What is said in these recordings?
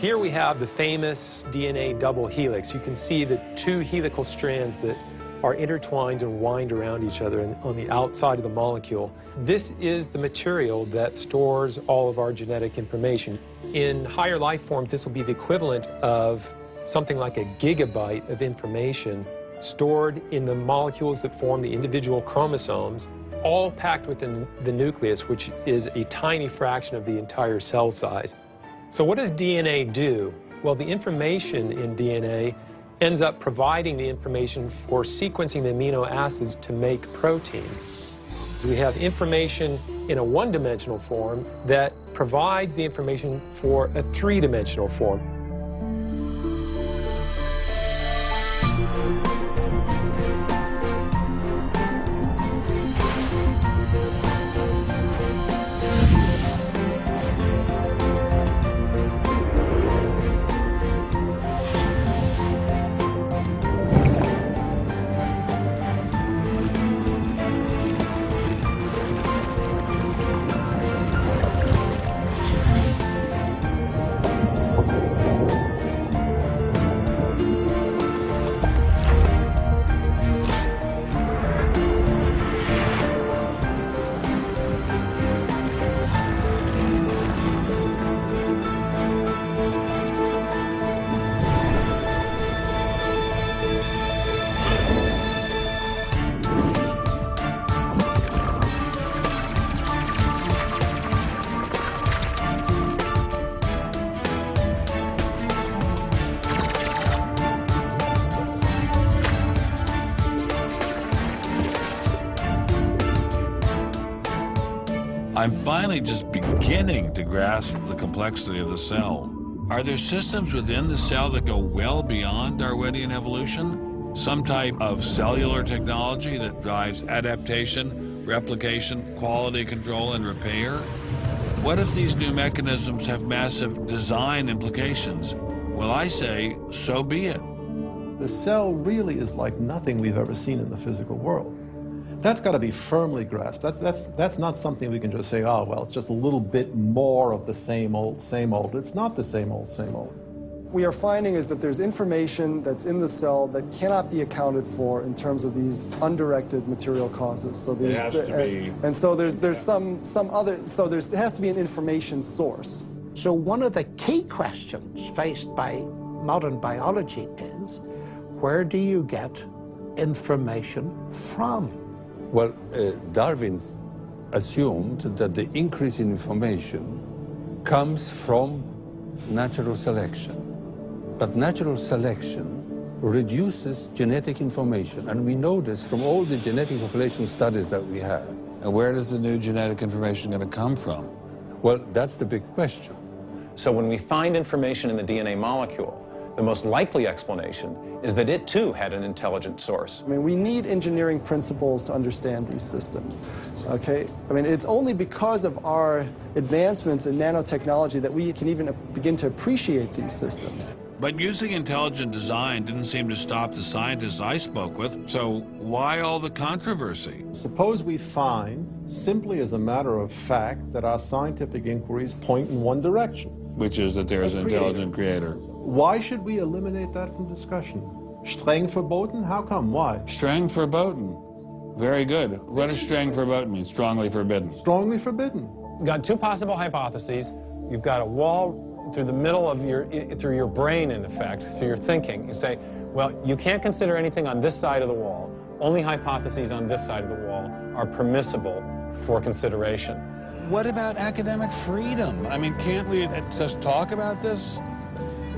Here we have the famous DNA double helix. You can see the two helical strands that are intertwined and wind around each other on the outside of the molecule. This is the material that stores all of our genetic information. In higher life forms, this will be the equivalent of something like a gigabyte of information stored in the molecules that form the individual chromosomes, all packed within the nucleus, which is a tiny fraction of the entire cell size. So what does DNA do? Well, the information in DNA ends up providing the information for sequencing the amino acids to make protein. We have information in a one-dimensional form that provides the information for a three-dimensional form. I'm finally just beginning to grasp the complexity of the cell. Are there systems within the cell that go well beyond Darwinian evolution? Some type of cellular technology that drives adaptation, replication, quality control, and repair? What if these new mechanisms have massive design implications? Well, I say, so be it. The cell really is like nothing we've ever seen in the physical world. That's got to be firmly grasped. That's not something we can just say, oh, well, it's just a little bit more of the same old, same old. It's not the same old, same old. We are finding is that there's information that's in the cell that cannot be accounted for in terms of these undirected material causes. So it has to be. And so there's some other, so it has to be an information source. So one of the key questions faced by modern biology is, where do you get information from? Well, Darwin assumed that the increase in information comes from natural selection. But natural selection reduces genetic information, and we know this from all the genetic population studies that we have. And where does the new genetic information going to come from? Well, that's the big question. So when we find information in the DNA molecule, the most likely explanation is that it too had an intelligent source. I mean, we need engineering principles to understand these systems, okay? I mean, it's only because of our advancements in nanotechnology that we can even begin to appreciate these systems. But using intelligent design didn't seem to stop the scientists I spoke with, so why all the controversy? Suppose we find, simply as a matter of fact, that our scientific inquiries point in one direction. Which is that there is an intelligent creator. Why should we eliminate that from discussion? Streng verboten? How come? Why? Streng verboten. Very good. What does streng verboten mean? Strongly forbidden. Strongly forbidden. You've got two possible hypotheses. You've got a wall through the middle of through your brain, in effect, through your thinking. You say, well, you can't consider anything on this side of the wall. Only hypotheses on this side of the wall are permissible for consideration. What about academic freedom? I mean, can't we just talk about this?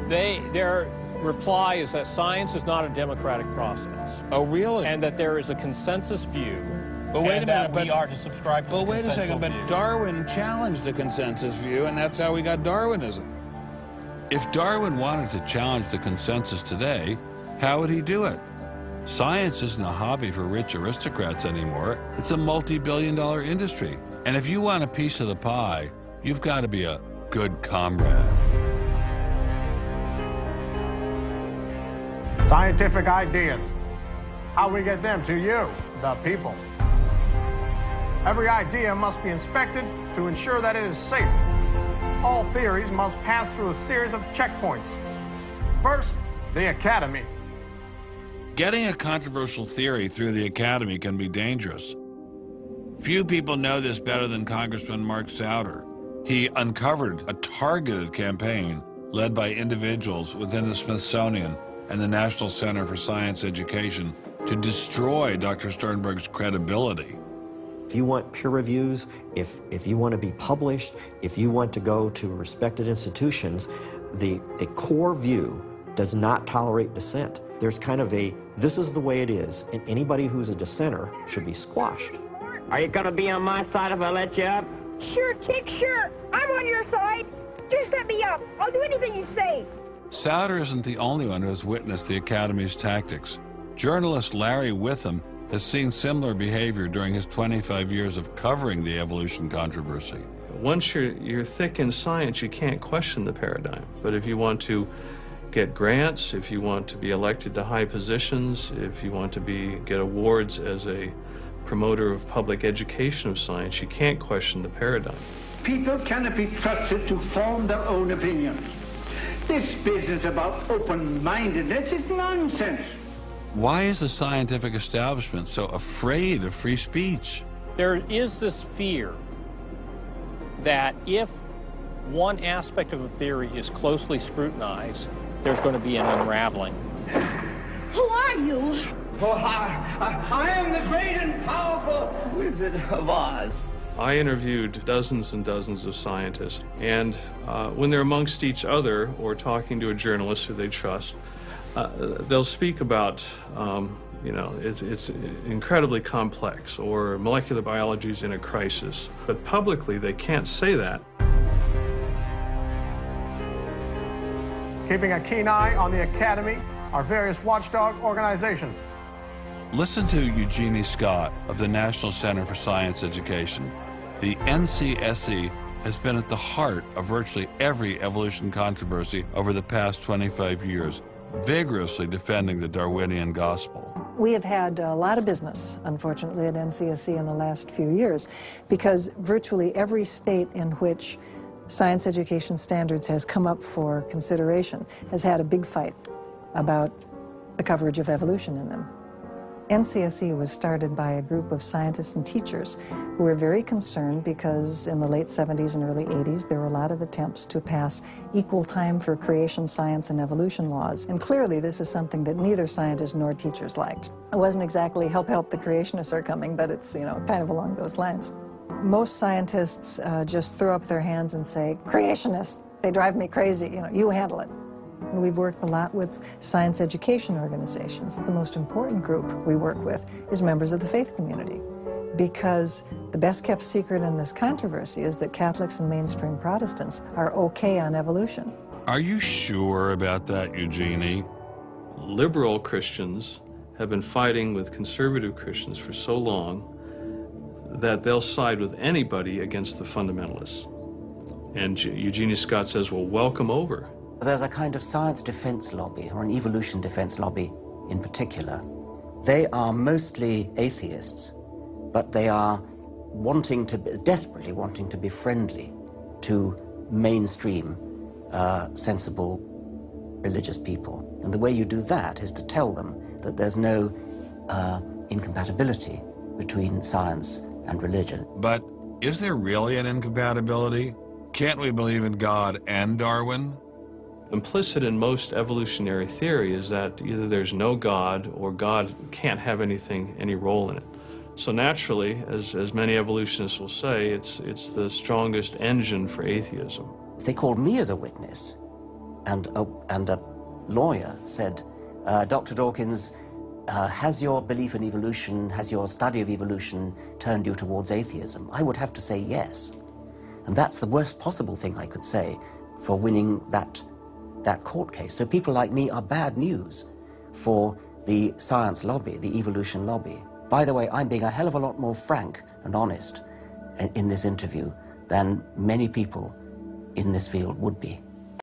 Their reply is that science is not a democratic process. Oh, really? And that there is a consensus view. But wait a minute, we are to subscribe to the wait a second, but view. Darwin challenged the consensus view, and that's how we got Darwinism. If Darwin wanted to challenge the consensus today, how would he do it? Science isn't a hobby for rich aristocrats anymore. It's a multi-billion-dollar industry. And if you want a piece of the pie, you've got to be a good comrade. Scientific ideas. How we get them to you, the people. Every idea must be inspected to ensure that it is safe. all theories must pass through a series of checkpoints. First, the Academy. Getting a controversial theory through the Academy can be dangerous. Few people know this better than Congressman Mark Souder. He uncovered a targeted campaign led by individuals within the Smithsonian and the National Center for Science Education to destroy Dr. Sternberg's credibility. If you want peer reviews, if you want to be published, if you want to go to respected institutions, the core view does not tolerate dissent. There's kind of a, this is the way it is, and anybody who's a dissenter should be squashed. Are you gonna be on my side if I let you up? Sure, Chick, sure. I'm on your side. Just let me up. I'll do anything you say. Souder isn't the only one who has witnessed the Academy's tactics. Journalist Larry Witham has seen similar behavior during his 25 years of covering the evolution controversy. Once you're thick in science, you can't question the paradigm. But if you want to get grants, if you want to be elected to high positions, if you want to get awards as a promoter of public education of science, you can't question the paradigm. People cannot be trusted to form their own opinions. This business about open-mindedness is nonsense. Why is the scientific establishment so afraid of free speech? There is this fear that if one aspect of the theory is closely scrutinized, there's going to be an unraveling. Who are you? Oh, I am the great and powerful Wizard of Oz. I interviewed dozens and dozens of scientists, and when they're amongst each other or talking to a journalist who they trust, they'll speak about, it's incredibly complex, or molecular biology is in a crisis. But publicly, they can't say that. Keeping a keen eye on the Academy are various watchdog organizations. Listen to Eugenie Scott of the National Center for Science Education. The NCSE has been at the heart of virtually every evolution controversy over the past 25 years, vigorously defending the Darwinian gospel. We have had a lot of business, unfortunately, at NCSE in the last few years, because virtually every state in which science education standards has come up for consideration has had a big fight about the coverage of evolution in them. NCSE was started by a group of scientists and teachers who were very concerned because in the late 70s and early 80s there were a lot of attempts to pass equal time for creation science and evolution laws. And clearly this is something that neither scientists nor teachers liked. It wasn't exactly help the creationists are coming, but it's, kind of along those lines. Most scientists just throw up their hands and say, creationists, they drive me crazy, you handle it. And we've worked a lot with science education organizations. The most important group we work with is members of the faith community, because the best kept secret in this controversy is that Catholics and mainstream Protestants are okay on evolution. Are you sure about that, Eugenie? Liberal Christians have been fighting with conservative Christians for so long that they'll side with anybody against the fundamentalists. And Eugenie Scott says, well, welcome over. There's a kind of science defense lobby, or an evolution defense lobby in particular. They are mostly atheists, but they are desperately wanting to be friendly to mainstream, sensible religious people. And the way you do that is to tell them that there's no incompatibility between science and religion. But is there really an incompatibility? Can't we believe in God and Darwin? Implicit in most evolutionary theory is that either there's no God or God can't have any role in it. So naturally, as many evolutionists will say, it's the strongest engine for atheism. If they called me as a witness, and a lawyer said, Dr. Dawkins, has your belief in evolution, has your study of evolution turned you towards atheism? I would have to say yes. And that's the worst possible thing I could say for winning that court case. So people like me are bad news for the science lobby, the evolution lobby. By the way, I'm being a hell of a lot more frank and honest in this interview than many people in this field would be.